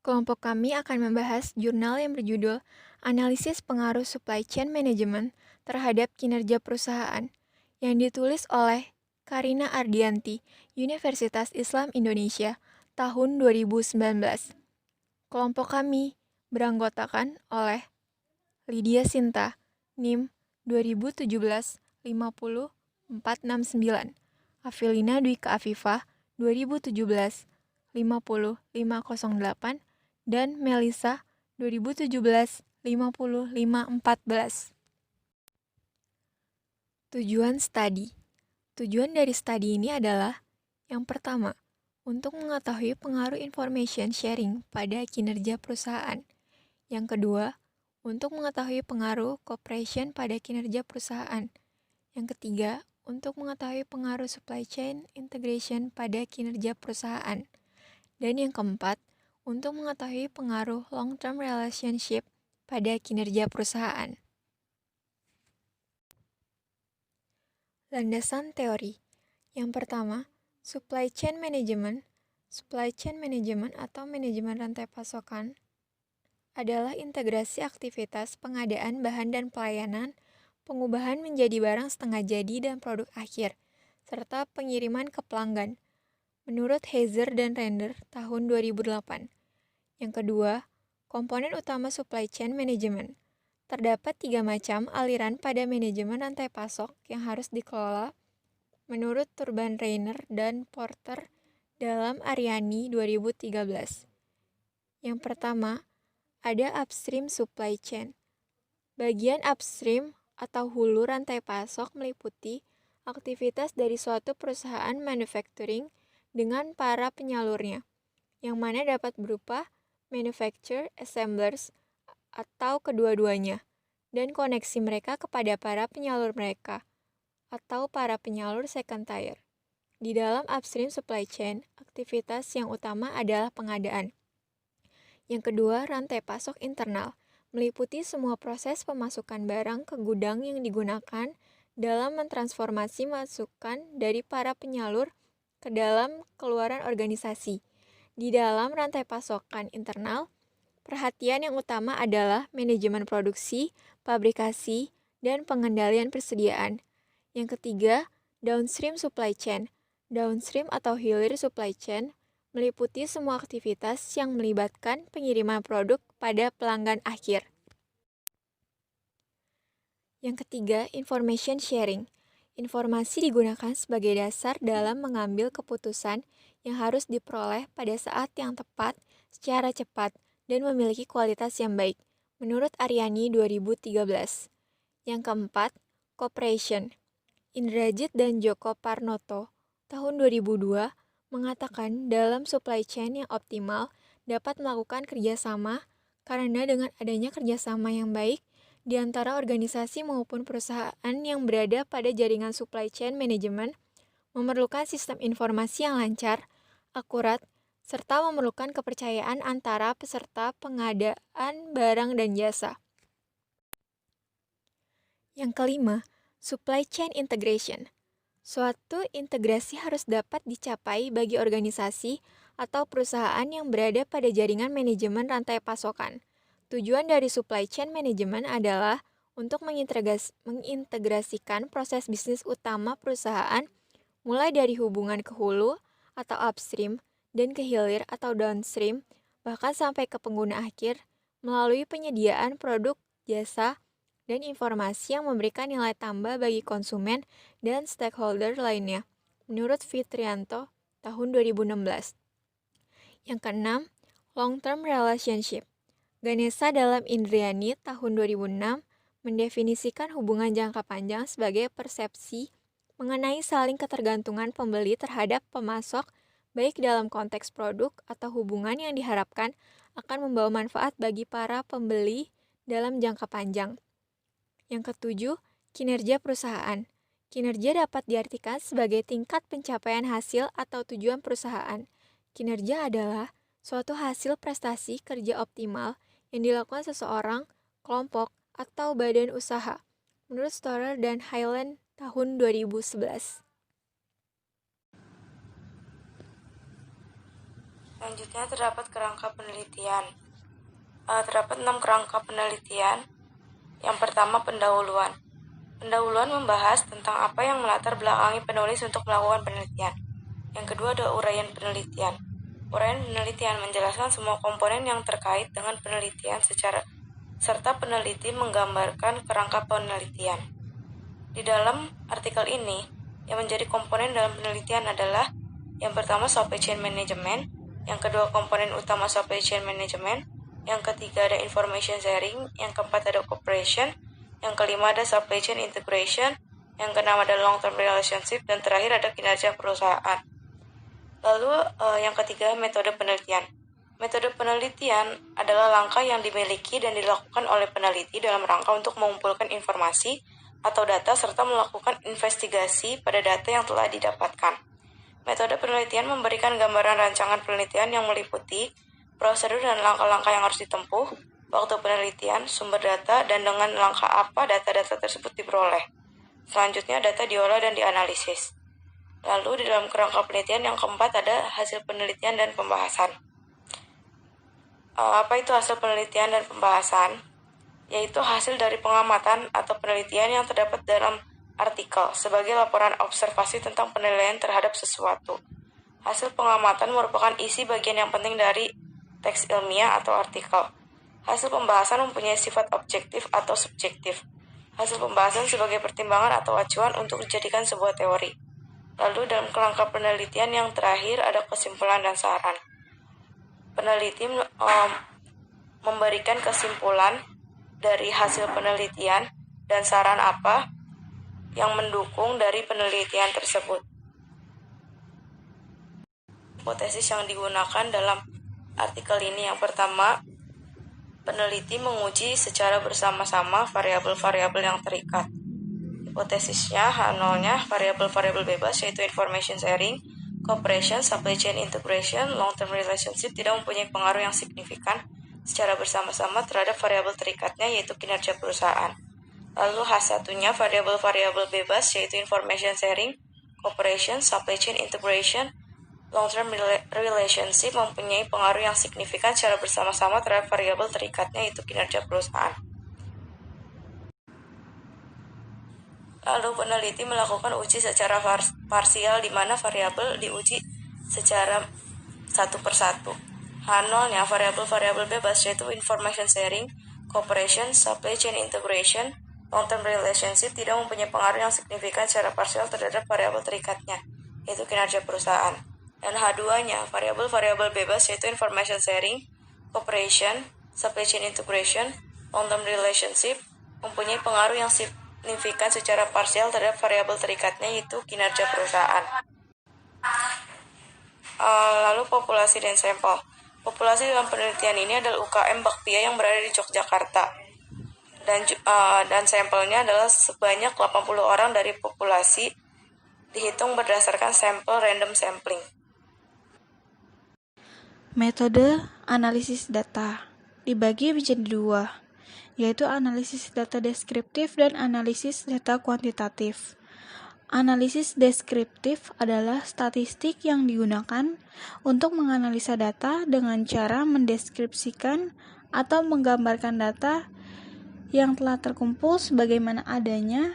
Kelompok kami akan membahas jurnal yang berjudul Analisis Pengaruh Supply Chain Management terhadap Kinerja Perusahaan, yang ditulis oleh Karina Ardianti, Universitas Islam Indonesia, tahun 2019. Kelompok kami beranggotakan oleh Lydia Sinta, NIM 2017-50469, Avelina Dwika Afifah, 2017-50508, dan Melissa 2017-50514. Tujuan studi. Tujuan dari studi ini adalah: yang pertama, untuk mengetahui pengaruh information sharing pada kinerja perusahaan. Yang kedua, untuk mengetahui pengaruh cooperation pada kinerja perusahaan. Yang ketiga, untuk mengetahui pengaruh supply chain integration pada kinerja perusahaan. Dan yang keempat, untuk mengetahui pengaruh long-term relationship pada kinerja perusahaan. Landasan teori. Yang pertama, supply chain management. Supply chain management atau manajemen rantai pasokan adalah integrasi aktivitas pengadaan bahan dan pelayanan, pengubahan menjadi barang setengah jadi dan produk akhir, serta pengiriman ke pelanggan, menurut Heiser dan Render tahun 2008. Yang kedua, komponen utama supply chain management. Terdapat 3 macam aliran pada manajemen rantai pasok yang harus dikelola menurut Turban Reiner dan Porter dalam Aryani 2013. Yang pertama, ada upstream supply chain. Bagian upstream atau hulu rantai pasok meliputi aktivitas dari suatu perusahaan manufacturing dengan para penyalurnya, yang mana dapat berupa manufacturer, assemblers, atau kedua-duanya, dan koneksi mereka kepada para penyalur mereka, atau para penyalur second tier. Di dalam upstream supply chain, aktivitas yang utama adalah pengadaan. Yang kedua, rantai pasok internal, meliputi semua proses pemasukan barang ke gudang yang digunakan dalam mentransformasi masukan dari para penyalur ke dalam keluaran organisasi. Di dalam rantai pasokan internal, perhatian yang utama adalah manajemen produksi, pabrikasi, dan pengendalian persediaan. Yang ketiga, downstream supply chain. Downstream atau hilir supply chain meliputi semua aktivitas yang melibatkan pengiriman produk pada pelanggan akhir. Yang ketiga, information sharing. Informasi digunakan sebagai dasar dalam mengambil keputusan yang harus diperoleh pada saat yang tepat, secara cepat, dan memiliki kualitas yang baik, menurut Aryani 2013. Yang keempat, cooperation. Indrajit dan Joko Parnoto tahun 2002 mengatakan dalam supply chain yang optimal dapat melakukan kerjasama karena dengan adanya kerjasama yang baik di antara organisasi maupun perusahaan yang berada pada jaringan supply chain management, memerlukan sistem informasi yang lancar, akurat, serta memerlukan kepercayaan antara peserta pengadaan barang dan jasa. Yang kelima, supply chain integration. Suatu integrasi harus dapat dicapai bagi organisasi atau perusahaan yang berada pada jaringan manajemen rantai pasokan. Tujuan dari supply chain management adalah untuk mengintegrasikan proses bisnis utama perusahaan mulai dari hubungan ke hulu atau upstream dan ke hilir atau downstream, bahkan sampai ke pengguna akhir melalui penyediaan produk, jasa, dan informasi yang memberikan nilai tambah bagi konsumen dan stakeholder lainnya, menurut Fitrianto tahun 2016. Yang keenam, long-term relationship. Ganesha dalam Indriani tahun 2006 mendefinisikan hubungan jangka panjang sebagai persepsi mengenai saling ketergantungan pembeli terhadap pemasok, baik dalam konteks produk atau hubungan yang diharapkan akan membawa manfaat bagi para pembeli dalam jangka panjang. Yang ketujuh, kinerja perusahaan. Kinerja dapat diartikan sebagai tingkat pencapaian hasil atau tujuan perusahaan. Kinerja adalah suatu hasil prestasi kerja optimal yang dilakukan seseorang, kelompok, atau badan usaha, menurut Storer dan Highland tahun 2011. Selanjutnya terdapat kerangka penelitian. Terdapat 6 kerangka penelitian. Yang pertama, pendahuluan. Pendahuluan membahas tentang apa yang melatar belakangi penulis untuk melakukan penelitian. Yang kedua ada uraian penelitian. Uraian penelitian menjelaskan semua komponen yang terkait dengan penelitian serta peneliti menggambarkan kerangka penelitian. Di dalam artikel ini, yang menjadi komponen dalam penelitian adalah yang pertama supply chain management, yang kedua komponen utama supply chain management, yang ketiga ada information sharing, yang keempat ada cooperation, yang kelima ada supply chain integration, yang keenam ada long term relationship, dan terakhir ada kinerja perusahaan. Lalu yang ketiga metode penelitian. Metode penelitian adalah langkah yang dimiliki dan dilakukan oleh peneliti dalam rangka untuk mengumpulkan informasi atau data serta melakukan investigasi pada data yang telah didapatkan. Metode penelitian memberikan gambaran rancangan penelitian yang meliputi prosedur dan langkah-langkah yang harus ditempuh, waktu penelitian, sumber data, dan dengan langkah apa data-data tersebut diperoleh. Selanjutnya, data diolah dan dianalisis. Lalu, di dalam kerangka penelitian yang keempat ada hasil penelitian dan pembahasan. Apa itu hasil penelitian dan pembahasan? Yaitu hasil dari pengamatan atau penelitian yang terdapat dalam artikel sebagai laporan observasi tentang penilaian terhadap sesuatu. Hasil pengamatan merupakan isi bagian yang penting dari teks ilmiah atau artikel. Hasil pembahasan mempunyai sifat objektif atau subjektif. Hasil pembahasan sebagai pertimbangan atau acuan untuk dijadikan sebuah teori. Lalu dalam kerangka penelitian yang terakhir ada kesimpulan dan saran. Peneliti memberikan kesimpulan dari hasil penelitian dan saran apa yang mendukung dari penelitian tersebut. Hipotesis yang digunakan dalam artikel ini yang pertama, peneliti menguji secara bersama-sama variabel-variabel yang terikat. Hipotesisnya H0-nya variabel-variabel bebas yaitu information sharing, cooperation, supply chain integration, long-term relationship tidak mempunyai pengaruh yang signifikan secara bersama-sama terhadap variabel terikatnya yaitu kinerja perusahaan. Lalu H1-nya variabel-variabel bebas yaitu information sharing, cooperation, supply chain integration, long-term relationship mempunyai pengaruh yang signifikan secara bersama-sama terhadap variabel terikatnya yaitu kinerja perusahaan. Lalu peneliti melakukan uji secara parsial di mana variabel diuji secara satu persatu. H0-nya variabel-variabel bebas yaitu information sharing, cooperation, supply chain integration, long-term relationship tidak mempunyai pengaruh yang signifikan secara parsial terhadap variabel terikatnya, yaitu kinerja perusahaan. Dan H2-nya variabel-variabel bebas yaitu information sharing, cooperation, supply chain integration, long-term relationship mempunyai pengaruh yang signifikan secara parsial terhadap variabel terikatnya yaitu kinerja perusahaan. Lalu populasi dan sampel. Populasi dalam penelitian ini adalah UKM Bakpia yang berada di Yogyakarta. Dan sampelnya adalah sebanyak 80 orang dari populasi dihitung berdasarkan sampel random sampling. Metode analisis data dibagi menjadi dua, yaitu analisis data deskriptif dan analisis data kuantitatif. Analisis deskriptif adalah statistik yang digunakan untuk menganalisa data dengan cara mendeskripsikan atau menggambarkan data yang telah terkumpul sebagaimana adanya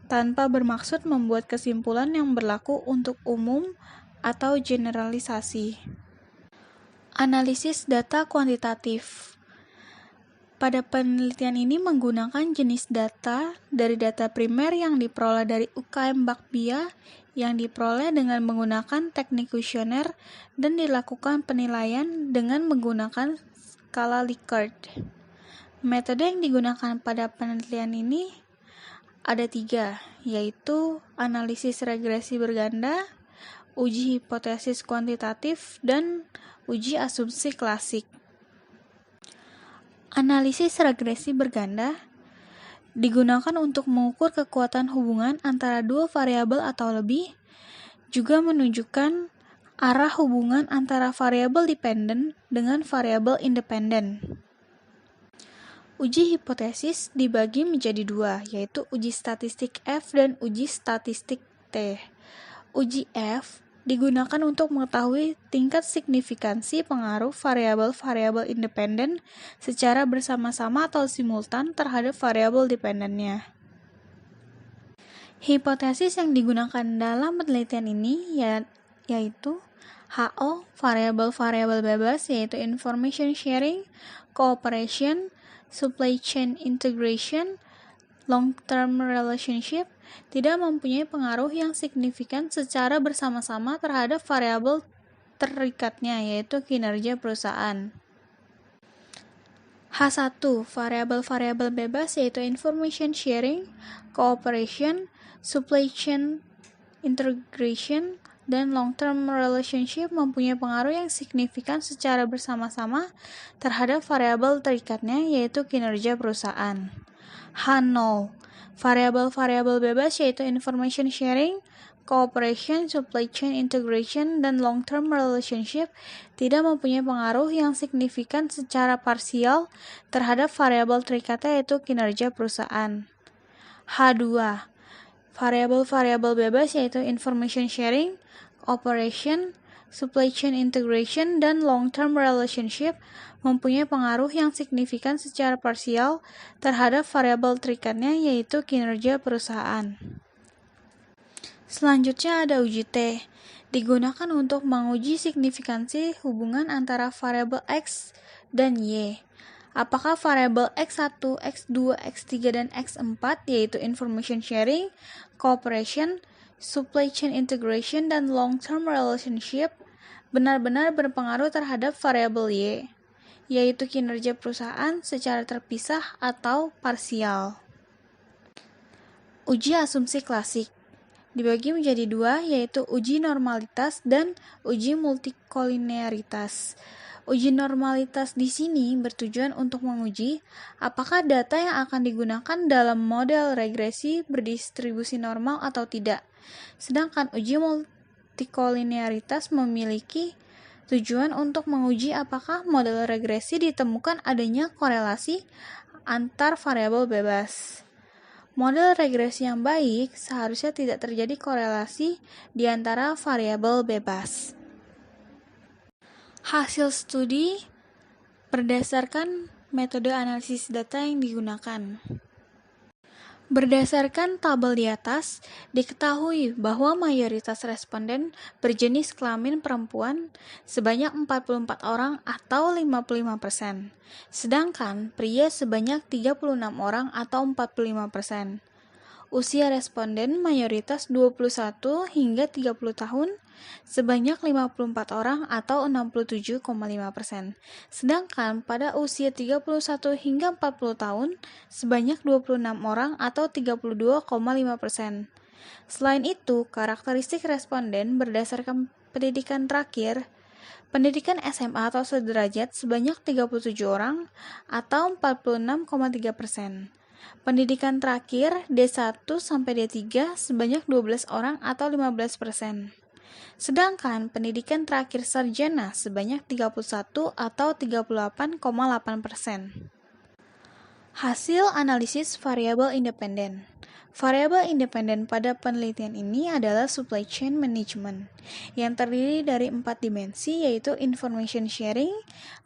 tanpa bermaksud membuat kesimpulan yang berlaku untuk umum atau generalisasi. Analisis data kuantitatif. Pada penelitian ini menggunakan jenis data dari data primer yang diperoleh dari UKM Bakpia yang diperoleh dengan menggunakan teknik kuesioner dan dilakukan penilaian dengan menggunakan skala Likert. Metode yang digunakan pada penelitian ini ada 3, yaitu analisis regresi berganda, uji hipotesis kuantitatif, dan uji asumsi klasik. Analisis regresi berganda digunakan untuk mengukur kekuatan hubungan antara dua variabel atau lebih, juga menunjukkan arah hubungan antara variabel dependen dengan variabel independen. Uji hipotesis dibagi menjadi 2, yaitu uji statistik F dan uji statistik T. Uji F digunakan untuk mengetahui tingkat signifikansi pengaruh variabel-variabel independen secara bersama-sama atau simultan terhadap variabel dependennya. Hipotesis yang digunakan dalam penelitian ini yaitu HO, variabel-variabel bebas, yaitu information sharing, cooperation, supply chain integration, long-term relationship, tidak mempunyai pengaruh yang signifikan secara bersama-sama terhadap variabel terikatnya, yaitu kinerja perusahaan. H1, variabel-variabel bebas, yaitu information sharing, cooperation, supply chain integration, dan long-term relationship mempunyai pengaruh yang signifikan secara bersama-sama terhadap variabel terikatnya, yaitu kinerja perusahaan. H0, variabel-variabel bebas, yaitu information sharing, cooperation, supply chain integration, dan long-term relationship tidak mempunyai pengaruh yang signifikan secara parsial terhadap variabel terikatnya, yaitu kinerja perusahaan. H2, variabel-variabel bebas, yaitu information sharing, cooperation, supply chain integration, dan long-term relationship mempunyai pengaruh yang signifikan secara parsial terhadap variabel terikatnya, yaitu kinerja perusahaan. Selanjutnya ada uji T, digunakan untuk menguji signifikansi hubungan antara variabel X dan Y. Apakah variabel X1, X2, X3, dan X4, yaitu information sharing, cooperation, supply chain integration, dan long-term relationship, benar-benar berpengaruh terhadap variabel Y, yaitu kinerja perusahaan secara terpisah atau parsial. Uji asumsi klasik dibagi menjadi dua, yaitu uji normalitas dan uji multikolinearitas. Uji normalitas di sini bertujuan untuk menguji apakah data yang akan digunakan dalam model regresi berdistribusi normal atau tidak. Sedangkan uji multikolinearitas memiliki tujuan untuk menguji apakah model regresi ditemukan adanya korelasi antar variabel bebas. Model regresi yang baik seharusnya tidak terjadi korelasi di antara variabel bebas. Hasil studi berdasarkan metode analisis data yang digunakan. Berdasarkan tabel di atas, diketahui bahwa mayoritas responden berjenis kelamin perempuan sebanyak 44 orang atau 55%, sedangkan pria sebanyak 36 orang atau 45%. Usia responden mayoritas 21 hingga 30 tahun, sebanyak 54 orang atau 67,5%. Sedangkan pada usia 31 hingga 40 tahun, sebanyak 26 orang atau 32,5%. Selain itu, karakteristik responden berdasarkan pendidikan terakhir, pendidikan SMA atau sederajat sebanyak 37 orang atau 46,3%. Pendidikan terakhir D1 sampai D3 sebanyak 12 orang atau 15%. Sedangkan pendidikan terakhir sarjana sebanyak 31 atau 38,8%. Hasil analisis variabel independen. Variabel independen pada penelitian ini adalah supply chain management, yang terdiri dari 4 dimensi, yaitu information sharing,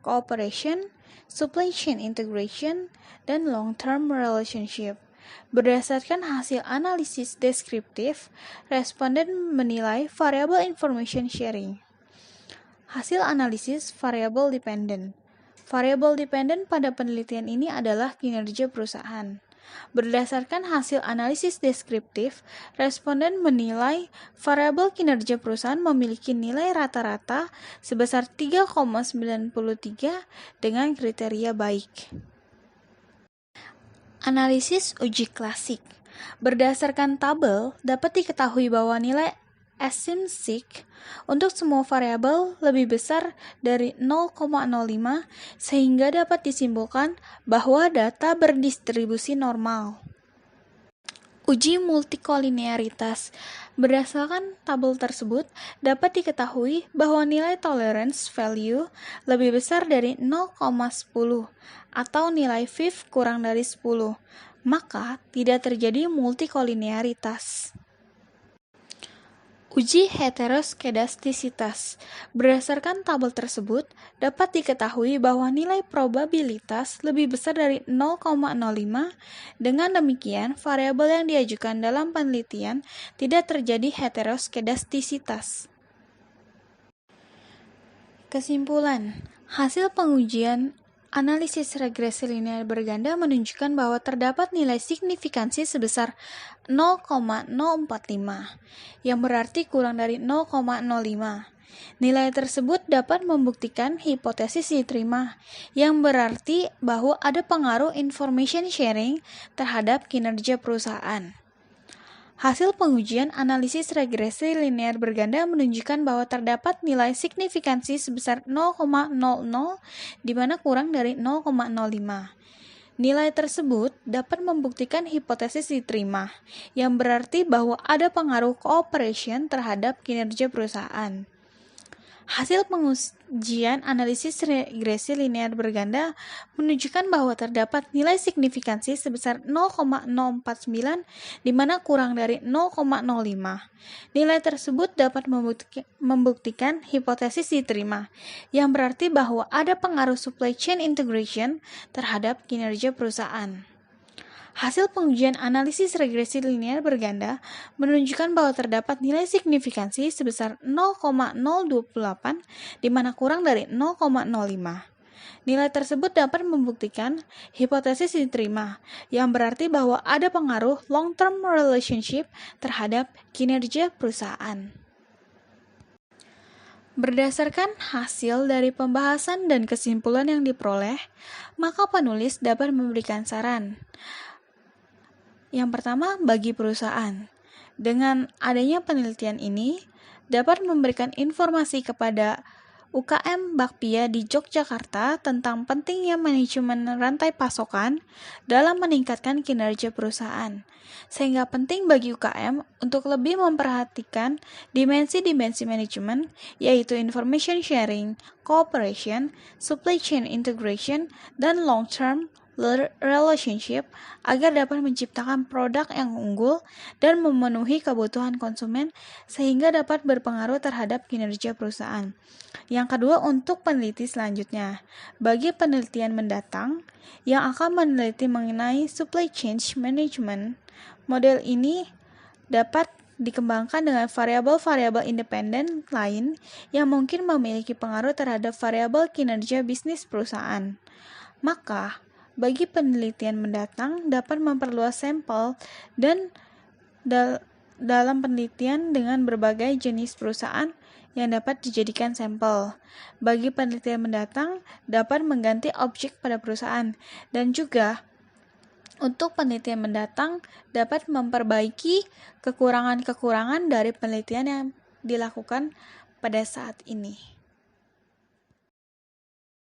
cooperation, supply chain integration, dan long-term relationship. Berdasarkan hasil analisis deskriptif, responden menilai variabel information sharing. Hasil analisis variabel dependent. Variabel dependent pada penelitian ini adalah kinerja perusahaan. Berdasarkan hasil analisis deskriptif, responden menilai variabel kinerja perusahaan memiliki nilai rata-rata sebesar 3,93 dengan kriteria baik. Analisis uji klasik. Berdasarkan tabel, dapat diketahui bahwa nilai asymmetric untuk semua variabel lebih besar dari 0,05 sehingga dapat disimpulkan bahwa data berdistribusi normal. Uji multikolinearitas. Berdasarkan tabel tersebut, dapat diketahui bahwa nilai tolerance value lebih besar dari 0,10 atau nilai FIV kurang dari 10, maka tidak terjadi multikolinearitas. Uji heteroskedastisitas. Berdasarkan tabel tersebut, dapat diketahui bahwa nilai probabilitas lebih besar dari 0,05. Dengan demikian, variabel yang diajukan dalam penelitian tidak terjadi heteroskedastisitas. Kesimpulan, hasil pengujian analisis regresi linear berganda menunjukkan bahwa terdapat nilai signifikansi sebesar 0,045, yang berarti kurang dari 0,05. Nilai tersebut dapat membuktikan hipotesis diterima, yang berarti bahwa ada pengaruh information sharing terhadap kinerja perusahaan. Hasil pengujian analisis regresi linear berganda menunjukkan bahwa terdapat nilai signifikansi sebesar 0,00 di mana kurang dari 0,05. Nilai tersebut dapat membuktikan hipotesis diterima, yang berarti bahwa ada pengaruh cooperation terhadap kinerja perusahaan. Hasil pengujian analisis regresi linear berganda menunjukkan bahwa terdapat nilai signifikansi sebesar 0,049 di mana kurang dari 0,05. Nilai tersebut dapat membuktikan hipotesis diterima, yang berarti bahwa ada pengaruh supply chain integration terhadap kinerja perusahaan. Hasil pengujian analisis regresi linear berganda menunjukkan bahwa terdapat nilai signifikansi sebesar 0,028 di mana kurang dari 0,05. Nilai tersebut dapat membuktikan hipotesis diterima, yang berarti bahwa ada pengaruh long-term relationship terhadap kinerja perusahaan. Berdasarkan hasil dari pembahasan dan kesimpulan yang diperoleh, maka penulis dapat memberikan saran. Yang pertama, bagi perusahaan. Dengan adanya penelitian ini, dapat memberikan informasi kepada UKM Bakpia di Yogyakarta tentang pentingnya manajemen rantai pasokan dalam meningkatkan kinerja perusahaan, sehingga penting bagi UKM untuk lebih memperhatikan dimensi-dimensi manajemen, yaitu information sharing, cooperation, supply chain integration, dan long-term relationship agar dapat menciptakan produk yang unggul dan memenuhi kebutuhan konsumen sehingga dapat berpengaruh terhadap kinerja perusahaan. Yang kedua, untuk peneliti selanjutnya, bagi penelitian mendatang yang akan meneliti mengenai supply chain management, model ini dapat dikembangkan dengan variabel-variabel independen lain yang mungkin memiliki pengaruh terhadap variabel kinerja bisnis perusahaan. Maka, bagi penelitian mendatang dapat memperluas sampel dan dalam penelitian dengan berbagai jenis perusahaan yang dapat dijadikan sampel. Bagi penelitian mendatang dapat mengganti objek pada perusahaan, dan juga untuk penelitian mendatang dapat memperbaiki kekurangan-kekurangan dari penelitian yang dilakukan pada saat ini.